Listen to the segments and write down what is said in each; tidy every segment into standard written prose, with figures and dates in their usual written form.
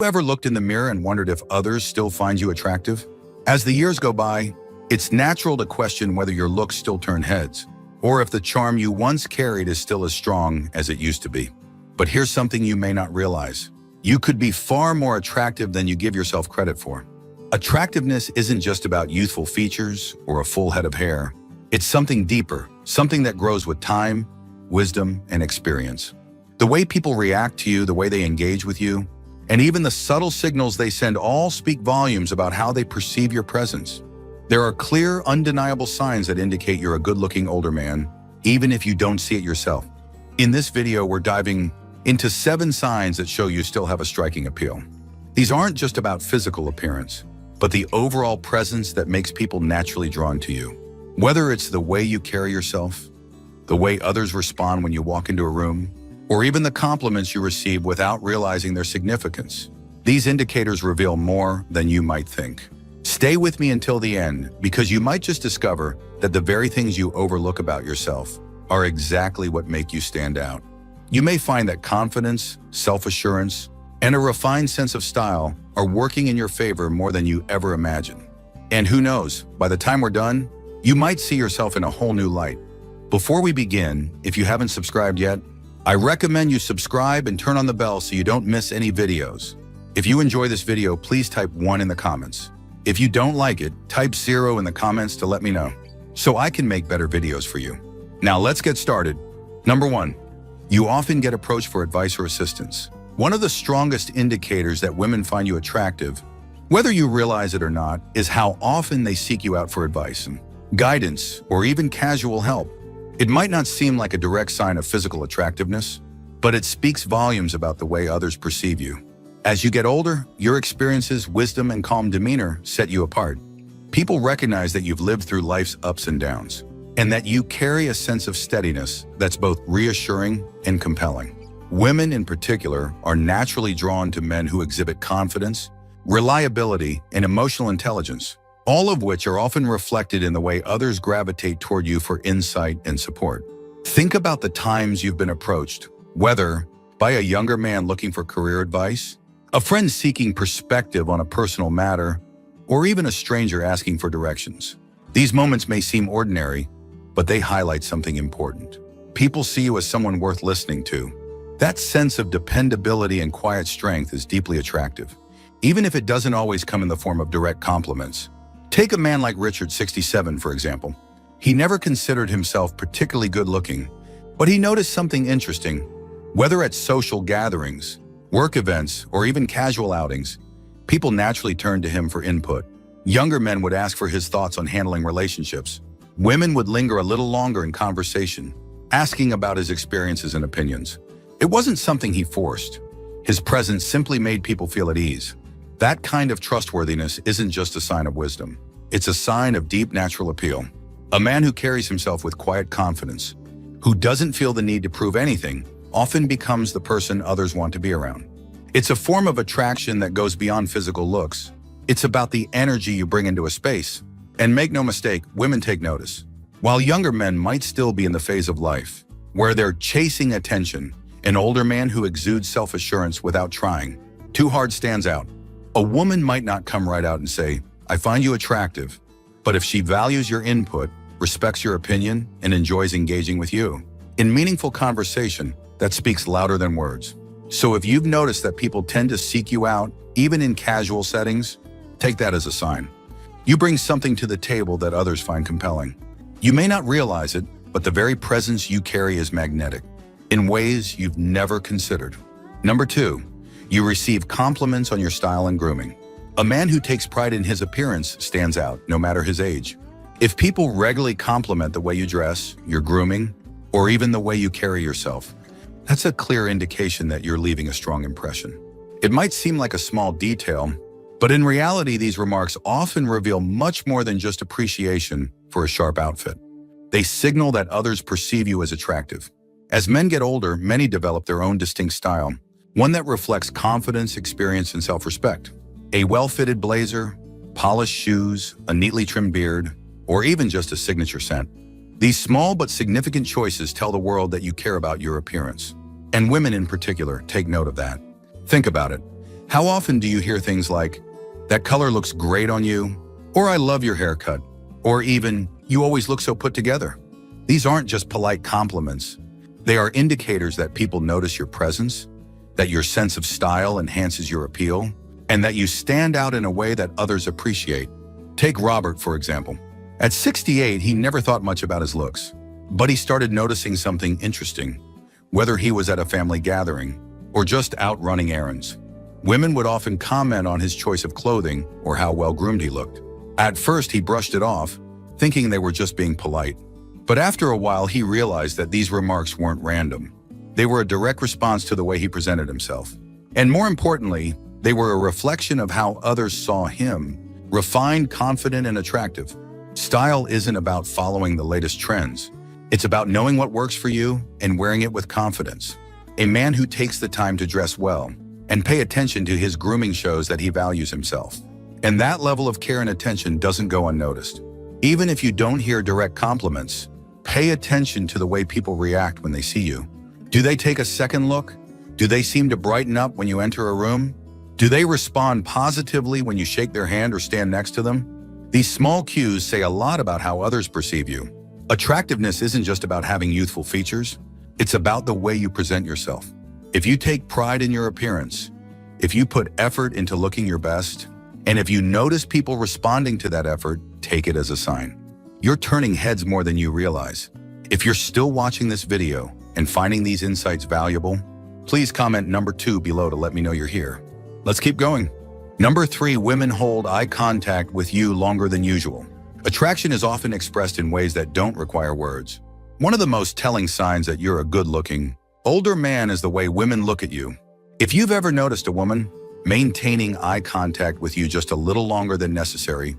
You ever looked in the mirror and wondered if others still find you attractive? As the years go by, it's natural to question whether your looks still turn heads, or if the charm you once carried is still as strong as it used to be. But here's something you may not realize. You could be far more attractive than you give yourself credit for. Attractiveness isn't just about youthful features or a full head of hair. It's something deeper, something that grows with time, wisdom, and experience. The way people react to you, the way they engage with you, and even the subtle signals they send all speak volumes about how they perceive your presence. There are clear, undeniable signs that indicate you're a good-looking older man, even if you don't see it yourself. In this video, we're diving into 7 signs that show you still have a striking appeal. These aren't just about physical appearance, but the overall presence that makes people naturally drawn to you. Whether it's the way you carry yourself, the way others respond when you walk into a room, or even the compliments you receive without realizing their significance. These indicators reveal more than you might think. Stay with me until the end, because you might just discover that the very things you overlook about yourself are exactly what make you stand out. You may find that confidence, self-assurance, and a refined sense of style are working in your favor more than you ever imagined. And who knows, by the time we're done, you might see yourself in a whole new light. Before we begin, if you haven't subscribed yet, I recommend you subscribe and turn on the bell so you don't miss any videos. If you enjoy this video, please type 1 in the comments. If you don't like it, type 0 in the comments to let me know, so I can make better videos for you. Now let's get started. Number 1, you often get approached for advice or assistance. One of the strongest indicators that women find you attractive, whether you realize it or not, is how often they seek you out for advice and guidance, or even casual help. It might not seem like a direct sign of physical attractiveness, but it speaks volumes about the way others perceive you. As you get older, your experiences, wisdom, and calm demeanor set you apart. People recognize that you've lived through life's ups and downs, and that you carry a sense of steadiness that's both reassuring and compelling. Women in particular are naturally drawn to men who exhibit confidence, reliability, and emotional intelligence, all of which are often reflected in the way others gravitate toward you for insight and support. Think about the times you've been approached, whether by a younger man looking for career advice, a friend seeking perspective on a personal matter, or even a stranger asking for directions. These moments may seem ordinary, but they highlight something important. People see you as someone worth listening to. That sense of dependability and quiet strength is deeply attractive, even if it doesn't always come in the form of direct compliments. Take a man like Richard, 67, for example. He never considered himself particularly good-looking, but he noticed something interesting. Whether at social gatherings, work events, or even casual outings, people naturally turned to him for input. Younger men would ask for his thoughts on handling relationships. Women would linger a little longer in conversation, asking about his experiences and opinions. It wasn't something he forced. His presence simply made people feel at ease. That kind of trustworthiness isn't just a sign of wisdom. It's a sign of deep natural appeal. A man who carries himself with quiet confidence, who doesn't feel the need to prove anything, often becomes the person others want to be around. It's a form of attraction that goes beyond physical looks. It's about the energy you bring into a space. And make no mistake, women take notice. While younger men might still be in the phase of life where they're chasing attention, an older man who exudes self-assurance without trying too hard stands out. A woman might not come right out and say, "I find you attractive," but if she values your input, respects your opinion, and enjoys engaging with you in meaningful conversation, that speaks louder than words. So if you've noticed that people tend to seek you out, even in casual settings, take that as a sign. You bring something to the table that others find compelling. You may not realize it, but the very presence you carry is magnetic, in ways you've never considered. Number 2, you receive compliments on your style and grooming. A man who takes pride in his appearance stands out, no matter his age. If people regularly compliment the way you dress, your grooming, or even the way you carry yourself, that's a clear indication that you're leaving a strong impression. It might seem like a small detail, but in reality, these remarks often reveal much more than just appreciation for a sharp outfit. They signal that others perceive you as attractive. As men get older, many develop their own distinct style, one that reflects confidence, experience, and self-respect. A well-fitted blazer, polished shoes, a neatly trimmed beard, or even just a signature scent. These small but significant choices tell the world that you care about your appearance. And women in particular take note of that. Think about it. How often do you hear things like, "That color looks great on you," or "I love your haircut," or even, "You always look so put together"? These aren't just polite compliments. They are indicators that people notice your presence, that your sense of style enhances your appeal, and that you stand out in a way that others appreciate. Take Robert, for example. At 68, he never thought much about his looks, but he started noticing something interesting, whether he was at a family gathering or just out running errands. Women would often comment on his choice of clothing or how well-groomed he looked. At first, he brushed it off, thinking they were just being polite. But after a while, he realized that these remarks weren't random. They were a direct response to the way he presented himself. And more importantly, they were a reflection of how others saw him: refined, confident, and attractive. Style isn't about following the latest trends. It's about knowing what works for you and wearing it with confidence. A man who takes the time to dress well and pay attention to his grooming shows that he values himself. And that level of care and attention doesn't go unnoticed. Even if you don't hear direct compliments, pay attention to the way people react when they see you. Do they take a second look? Do they seem to brighten up when you enter a room? Do they respond positively when you shake their hand or stand next to them? These small cues say a lot about how others perceive you. Attractiveness isn't just about having youthful features. It's about the way you present yourself. If you take pride in your appearance, if you put effort into looking your best, and if you notice people responding to that effort, take it as a sign. You're turning heads more than you realize. If you're still watching this video and finding these insights valuable, please comment number 2 below to let me know you're here. Let's keep going. Number 3, women hold eye contact with you longer than usual. Attraction is often expressed in ways that don't require words. One of the most telling signs that you're a good-looking, older man is the way women look at you. If you've ever noticed a woman maintaining eye contact with you just a little longer than necessary,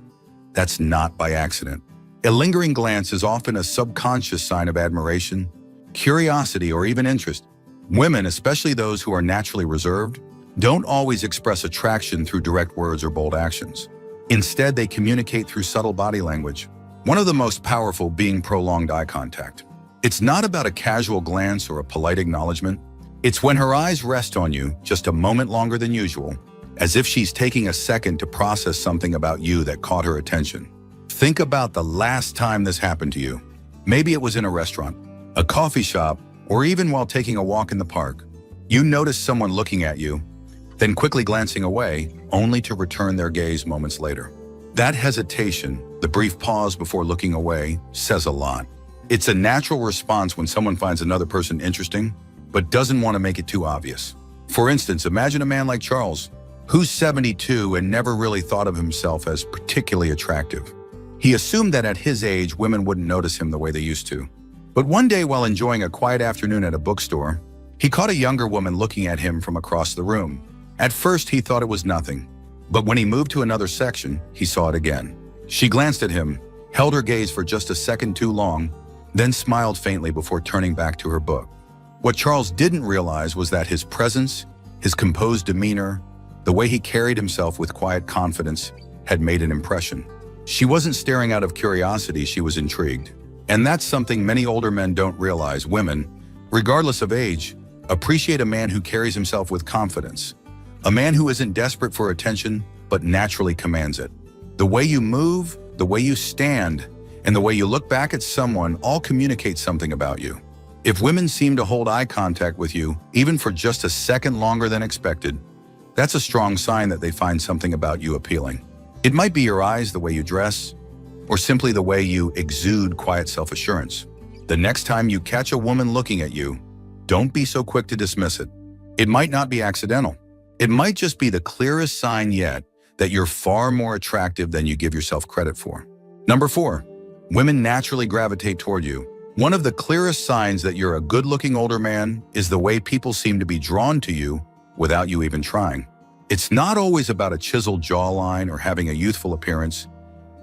that's not by accident. A lingering glance is often a subconscious sign of admiration, curiosity, or even interest. Women, especially those who are naturally reserved, don't always express attraction through direct words or bold actions. Instead, they communicate through subtle body language, one of the most powerful being prolonged eye contact. It's not about a casual glance or a polite acknowledgement. It's when her eyes rest on you just a moment longer than usual, as if she's taking a second to process something about you that caught her attention. Think about the last time this happened to you. Maybe it was in a restaurant, a coffee shop, or even while taking a walk in the park. You noticed someone looking at you, then quickly glancing away, only to return their gaze moments later. That hesitation, the brief pause before looking away, says a lot. It's a natural response when someone finds another person interesting, but doesn't want to make it too obvious. For instance, imagine a man like Charles, who's 72 and never really thought of himself as particularly attractive. He assumed that at his age, women wouldn't notice him the way they used to. But one day, while enjoying a quiet afternoon at a bookstore, he caught a younger woman looking at him from across the room. At first, he thought it was nothing, but when he moved to another section, he saw it again. She glanced at him, held her gaze for just a second too long, then smiled faintly before turning back to her book. What Charles didn't realize was that his presence, his composed demeanor, the way he carried himself with quiet confidence, had made an impression. She wasn't staring out of curiosity, she was intrigued. And that's something many older men don't realize. Women, regardless of age, appreciate a man who carries himself with confidence. A man who isn't desperate for attention, but naturally commands it. The way you move, the way you stand, and the way you look back at someone all communicate something about you. If women seem to hold eye contact with you, even for just a second longer than expected, that's a strong sign that they find something about you appealing. It might be your eyes, the way you dress, or simply the way you exude quiet self-assurance. The next time you catch a woman looking at you, don't be so quick to dismiss it. It might not be accidental. It might just be the clearest sign yet that you're far more attractive than you give yourself credit for. Number 4, women naturally gravitate toward you. One of the clearest signs that you're a good-looking older man is the way people seem to be drawn to you without you even trying. It's not always about a chiseled jawline or having a youthful appearance.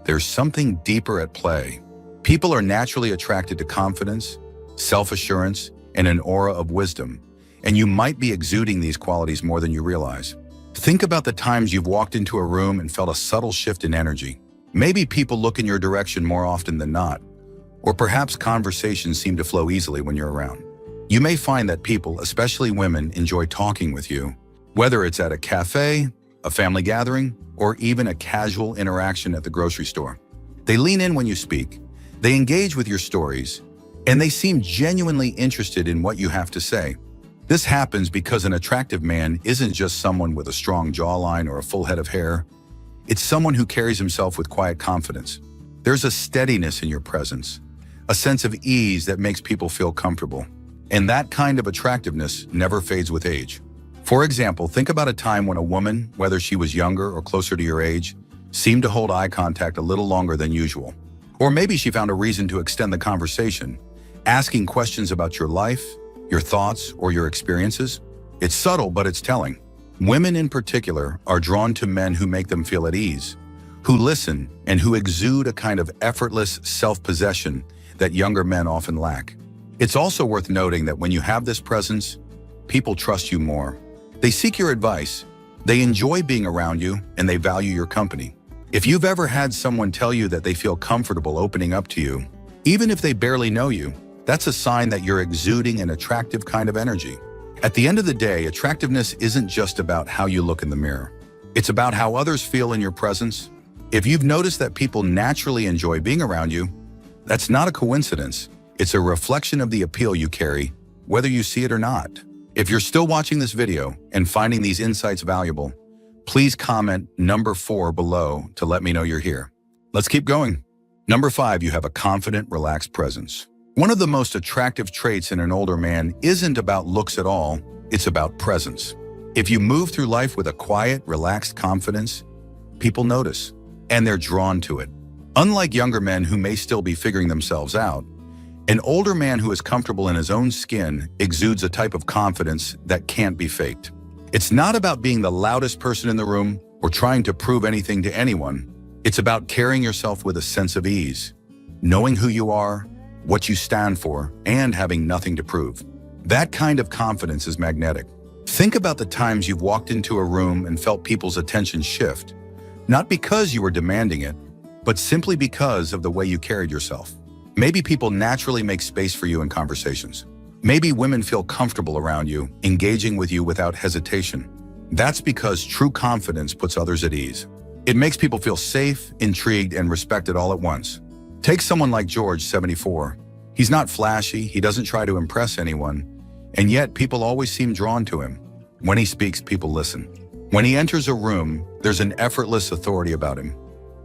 There's something deeper at play. People are naturally attracted to confidence, self-assurance, and an aura of wisdom, and you might be exuding these qualities more than you realize. Think about the times you've walked into a room and felt a subtle shift in energy. Maybe people look in your direction more often than not, or perhaps conversations seem to flow easily when you're around. You may find that people, especially women, enjoy talking with you, Whether it's at a cafe, a family gathering, or even a casual interaction at the grocery store. They lean in when you speak, they engage with your stories, and they seem genuinely interested in what you have to say. This happens because an attractive man isn't just someone with a strong jawline or a full head of hair. It's someone who carries himself with quiet confidence. There's a steadiness in your presence, a sense of ease that makes people feel comfortable. And that kind of attractiveness never fades with age. For example, think about a time when a woman, whether she was younger or closer to your age, seemed to hold eye contact a little longer than usual. Or maybe she found a reason to extend the conversation, asking questions about your life, your thoughts, or your experiences. It's subtle, but it's telling. Women in particular are drawn to men who make them feel at ease, who listen, and who exude a kind of effortless self-possession that younger men often lack. It's also worth noting that when you have this presence, people trust you more. They seek your advice, they enjoy being around you, and they value your company. If you've ever had someone tell you that they feel comfortable opening up to you, even if they barely know you, that's a sign that you're exuding an attractive kind of energy. At the end of the day, attractiveness isn't just about how you look in the mirror. It's about how others feel in your presence. If you've noticed that people naturally enjoy being around you, that's not a coincidence. It's a reflection of the appeal you carry, whether you see it or not. If you're still watching this video and finding these insights valuable, please comment number 4 below to let me know you're here. Let's keep going. Number 5, you have a confident, relaxed presence. One of the most attractive traits in an older man isn't about looks at all, it's about presence. If you move through life with a quiet, relaxed confidence, people notice, and they're drawn to it. Unlike younger men who may still be figuring themselves out, an older man who is comfortable in his own skin exudes a type of confidence that can't be faked. It's not about being the loudest person in the room or trying to prove anything to anyone. It's about carrying yourself with a sense of ease, knowing who you are, what you stand for, and having nothing to prove. That kind of confidence is magnetic. Think about the times you've walked into a room and felt people's attention shift, not because you were demanding it, but simply because of the way you carried yourself. Maybe people naturally make space for you in conversations. Maybe women feel comfortable around you, engaging with you without hesitation. That's because true confidence puts others at ease. It makes people feel safe, intrigued, and respected all at once. Take someone like George, 74. He's not flashy, he doesn't try to impress anyone, and yet people always seem drawn to him. When he speaks, people listen. When he enters a room, there's an effortless authority about him.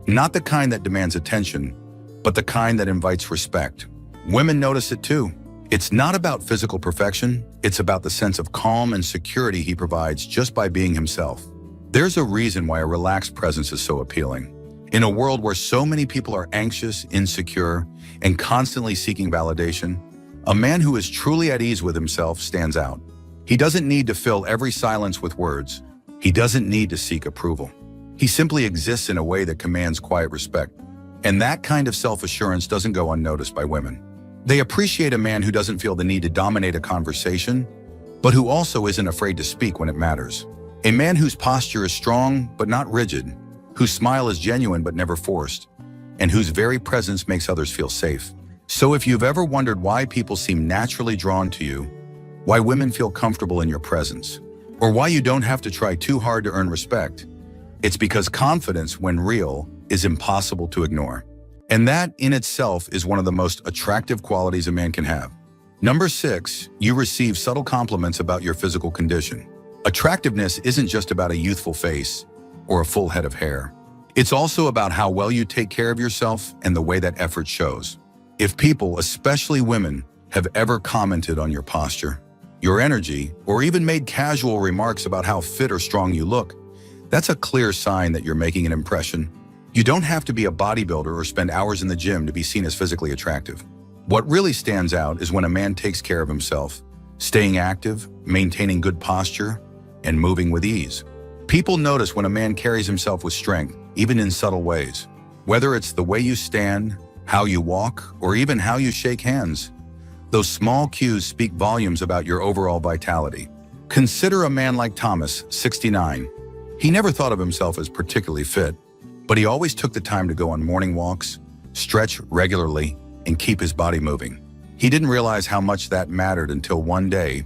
Not the kind that demands attention, but the kind that invites respect. Women notice it too. It's not about physical perfection, it's about the sense of calm and security he provides just by being himself. There's a reason why a relaxed presence is so appealing. In a world where so many people are anxious, insecure, and constantly seeking validation, a man who is truly at ease with himself stands out. He doesn't need to fill every silence with words. He doesn't need to seek approval. He simply exists in a way that commands quiet respect. And that kind of self-assurance doesn't go unnoticed by women. They appreciate a man who doesn't feel the need to dominate a conversation, but who also isn't afraid to speak when it matters. A man whose posture is strong but not rigid, whose smile is genuine but never forced, and whose very presence makes others feel safe. So if you've ever wondered why people seem naturally drawn to you, why women feel comfortable in your presence, or why you don't have to try too hard to earn respect, it's because confidence, when real, is impossible to ignore. And that in itself is one of the most attractive qualities a man can have. Number 6, you receive subtle compliments about your physical condition. Attractiveness isn't just about a youthful face or a full head of hair. It's also about how well you take care of yourself and the way that effort shows. If people, especially women, have ever commented on your posture, your energy, or even made casual remarks about how fit or strong you look, that's a clear sign that you're making an impression. You don't have to be a bodybuilder or spend hours in the gym to be seen as physically attractive. What really stands out is when a man takes care of himself, staying active, maintaining good posture, and moving with ease. People notice when a man carries himself with strength, even in subtle ways. Whether it's the way you stand, how you walk, or even how you shake hands, those small cues speak volumes about your overall vitality. Consider a man like Thomas, 69. He never thought of himself as particularly fit, but he always took the time to go on morning walks, stretch regularly, and keep his body moving. He didn't realize how much that mattered until one day,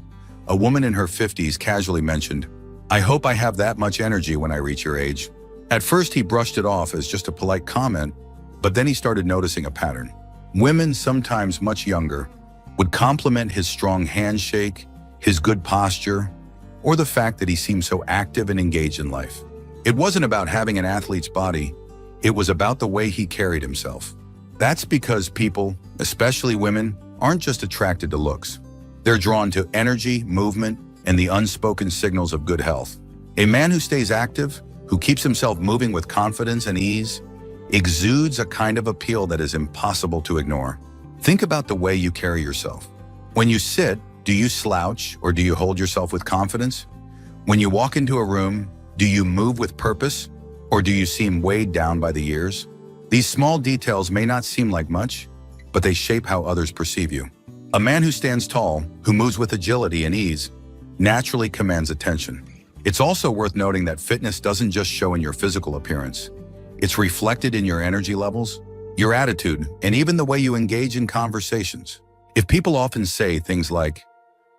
a woman in her 50s casually mentioned, I hope I have that much energy when I reach your age. At first, he brushed it off as just a polite comment, but then he started noticing a pattern. Women, sometimes much younger, would compliment his strong handshake, his good posture, or the fact that he seemed so active and engaged in life. It wasn't about having an athlete's body, it was about the way he carried himself. That's because people, especially women, aren't just attracted to looks. They're drawn to energy, movement, and the unspoken signals of good health. A man who stays active, who keeps himself moving with confidence and ease, exudes a kind of appeal that is impossible to ignore. Think about the way you carry yourself. When you sit, do you slouch or do you hold yourself with confidence? When you walk into a room, do you move with purpose or do you seem weighed down by the years? These small details may not seem like much, but they shape how others perceive you. A man who stands tall, who moves with agility and ease, naturally commands attention. It's also worth noting that fitness doesn't just show in your physical appearance. It's reflected in your energy levels, your attitude, and even the way you engage in conversations. If people often say things like,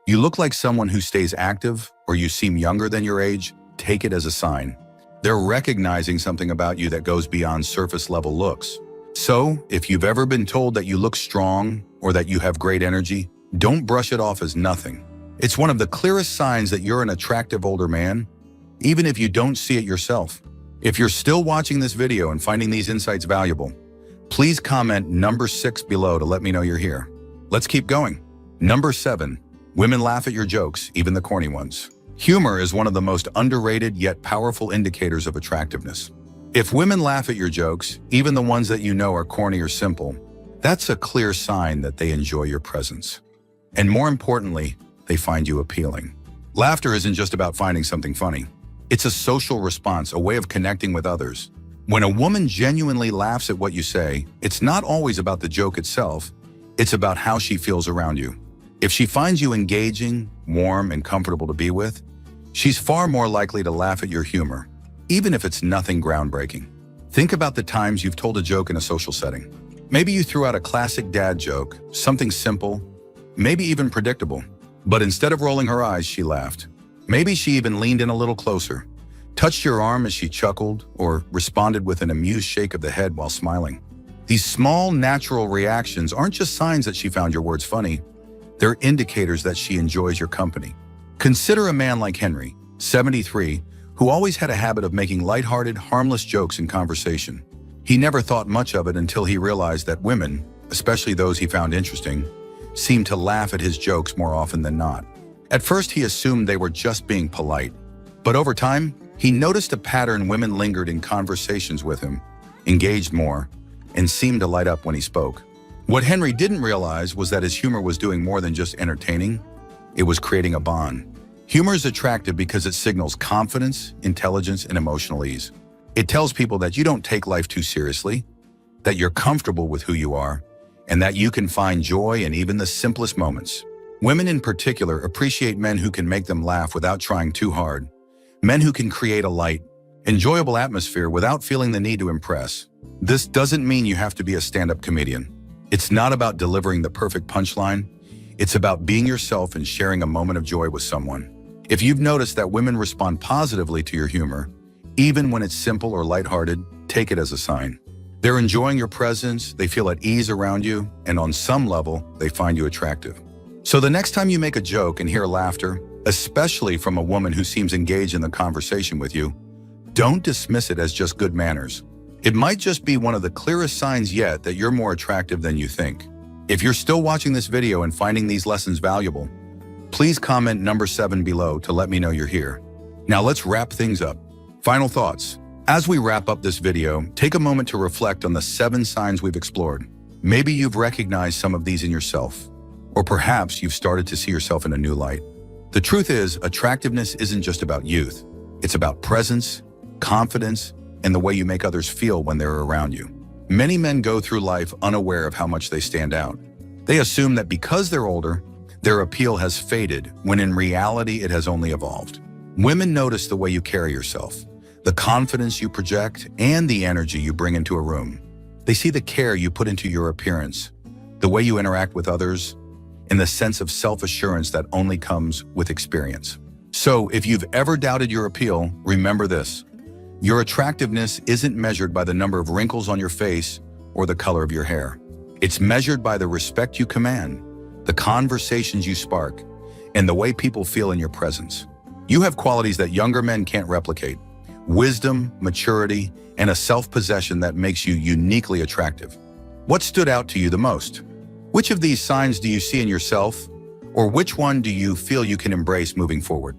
"You look like someone who stays active," or "You seem younger than your age," take it as a sign. They're recognizing something about you that goes beyond surface-level looks. So, if you've ever been told that you look strong or that you have great energy, don't brush it off as nothing. It's one of the clearest signs that you're an attractive older man, even if you don't see it yourself. If you're still watching this video and finding these insights valuable, please comment number 6 below to let me know you're here. Let's keep going. Number 7, women laugh at your jokes, even the corny ones. Humor is one of the most underrated yet powerful indicators of attractiveness. If women laugh at your jokes, even the ones that you know are corny or simple, that's a clear sign that they enjoy your presence. And more importantly, they find you appealing. Laughter isn't just about finding something funny. It's a social response, a way of connecting with others. When a woman genuinely laughs at what you say, it's not always about the joke itself, it's about how she feels around you. If she finds you engaging, warm, and comfortable to be with, she's far more likely to laugh at your humor, even if it's nothing groundbreaking. Think about the times you've told a joke in a social setting. Maybe you threw out a classic dad joke, something simple, maybe even predictable. But instead of rolling her eyes, she laughed. Maybe she even leaned in a little closer, touched your arm as she chuckled, or responded with an amused shake of the head while smiling. These small, natural reactions aren't just signs that she found your words funny, they're indicators that she enjoys your company. Consider a man like Henry, 73, who always had a habit of making lighthearted, harmless jokes in conversation. He never thought much of it until he realized that women, especially those he found interesting, seemed to laugh at his jokes more often than not. At first, he assumed they were just being polite. But over time, he noticed a pattern: women lingered in conversations with him, engaged more, and seemed to light up when he spoke. What Henry didn't realize was that his humor was doing more than just entertaining. It was creating a bond. Humor is attractive because it signals confidence, intelligence, and emotional ease. It tells people that you don't take life too seriously, that you're comfortable with who you are, and that you can find joy in even the simplest moments. Women in particular appreciate men who can make them laugh without trying too hard, men who can create a light, enjoyable atmosphere without feeling the need to impress. This doesn't mean you have to be a stand-up comedian. It's not about delivering the perfect punchline. It's about being yourself and sharing a moment of joy with someone. If you've noticed that women respond positively to your humor, even when it's simple or lighthearted, take it as a sign. They're enjoying your presence, they feel at ease around you, and on some level, they find you attractive. So the next time you make a joke and hear laughter, especially from a woman who seems engaged in the conversation with you, don't dismiss it as just good manners. It might just be one of the clearest signs yet that you're more attractive than you think. If you're still watching this video and finding these lessons valuable, please comment number 7 below to let me know you're here. Now let's wrap things up. Final thoughts. As we wrap up this video, take a moment to reflect on the 7 signs we've explored. Maybe you've recognized some of these in yourself, or perhaps you've started to see yourself in a new light. The truth is, attractiveness isn't just about youth. It's about presence, confidence, and the way you make others feel when they're around you. Many men go through life unaware of how much they stand out. They assume that because they're older, their appeal has faded, when in reality it has only evolved. Women notice the way you carry yourself, the confidence you project, and the energy you bring into a room. They see the care you put into your appearance, the way you interact with others, and the sense of self-assurance that only comes with experience. So if you've ever doubted your appeal, remember this. Your attractiveness isn't measured by the number of wrinkles on your face or the color of your hair. It's measured by the respect you command, the conversations you spark, and the way people feel in your presence. You have qualities that younger men can't replicate: wisdom, maturity, and a self-possession that makes you uniquely attractive. What stood out to you the most? Which of these signs do you see in yourself, or which one do you feel you can embrace moving forward?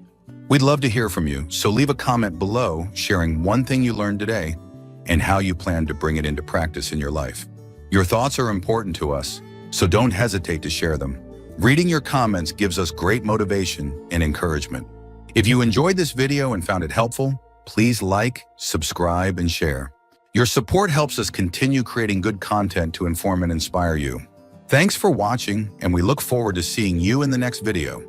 We'd love to hear from you, so leave a comment below sharing one thing you learned today and how you plan to bring it into practice in your life. Your thoughts are important to us, so don't hesitate to share them. Reading your comments gives us great motivation and encouragement. If you enjoyed this video and found it helpful, please like, subscribe, and share. Your support helps us continue creating good content to inform and inspire you. Thanks for watching, and we look forward to seeing you in the next video.